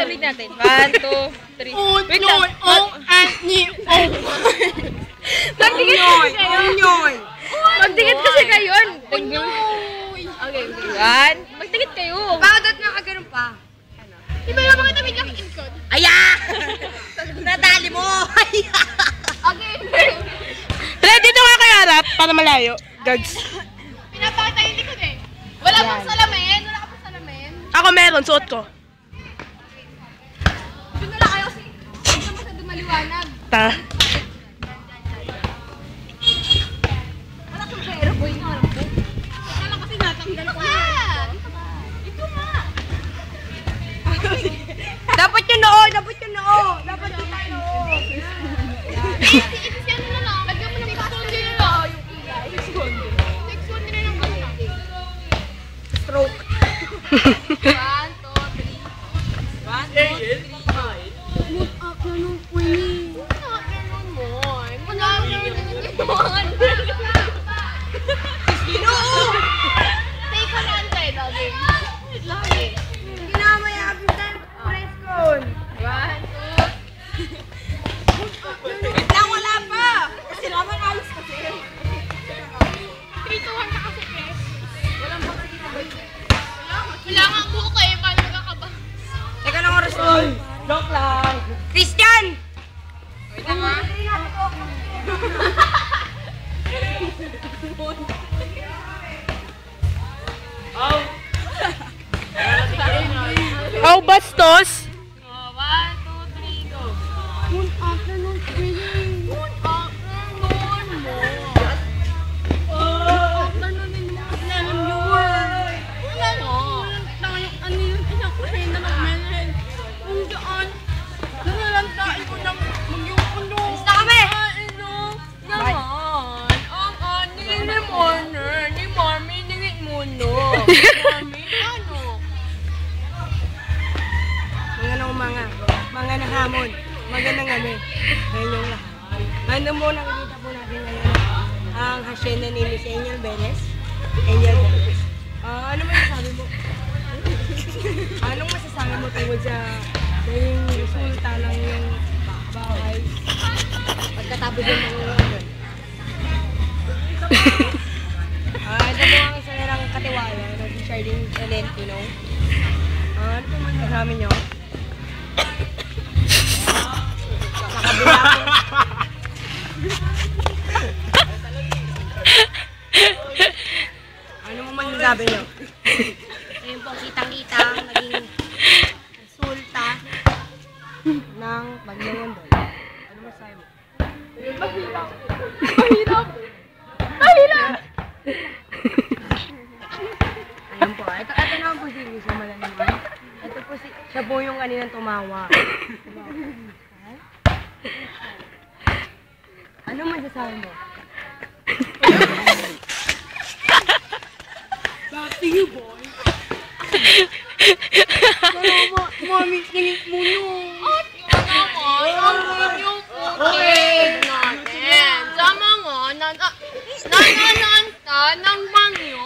Ulit natin. 1, 2, 3. Wait lang. Magdikit kasi kayo. Okay. 1. Magdikit kayo. Bakit nga kagano'n pa? Diba yung mga tabi ng inkod? Aya! Nadali mo! Aya! Okay. Ready na nga kaya harap para malayo. Gags. Pinapakita yung likod eh. Wala pang salamin. Wala ka pang salamin. Ako meron, suot ko. Doon na lang kayo kasi huwag na masyadong maliwanag. Ta. Wala kang pera boy nga harap ko. Wala lang kasi natanggal ko na. Ito nga. Dapat yung noo! Dapat yung noo! Dapat yung noo! Ito na lang. Lagyan mo ng pixonde na lang. Yung ilay. Pixonde na lang kasi. Stroke. 1, 2, 3. 1, 2, 3. Good afternoon, Queenie. Good afternoon, Moy. Good afternoon, Moy. Ginoo! Take 100, okay? Lagi. Hindi na mayabing tayo press con. 1, 2. Wait lang, wala pa! Kasi naman alis kasi. 3, 2, 1 ka kasi, Pres. Walang pagkakita ba yun? Wala nga ang buko eh. Paano magkakaba? Teka lang oras ko. Joke lang. Christian! Wait lang ha. Oh, bastos. 1, 2, 3, go. Good afternoon, Queenie. Good afternoon, mo. Good afternoon din mo. Alam nyo. Wala no. Ano yung isang kusina ng Melen. Kung daan, nanalantain ko ng magyukulo. Basta kami! Naman, ang ani ni Marner, ni Marmy, ningit mo no. Marmy, ano? Mga nahamon. Magandang gabi. Ngayon yung lahat. Ano mo nakikita po natin ngayon? Ang hacienda ni Miss Angel Benes. Angel Benes. Ano masasabi mo? Anong masasabi mo tungkol sa naging resulta ng yung bahay? Pagkatapos yung mga ngayon. Ito po ang isa nilang katiwala na si Charlene Valentino. Ano po masasabi nyo? Ano mo masasabi nyo? Ayun po, kitang-kita naging resulta ng paglilindol. Ano masasabi mo? Mahirap. Mahirap. Mahirap. Ayun po, ito naman po si Lisa Malaniman. Ito po siya po yung kaninang tumawa. Ano masasabi mo? Back to you, boy. Mami, tingin mo yun. At yun naman, ang inyong pukin natin sa mga nanananta ng bangyo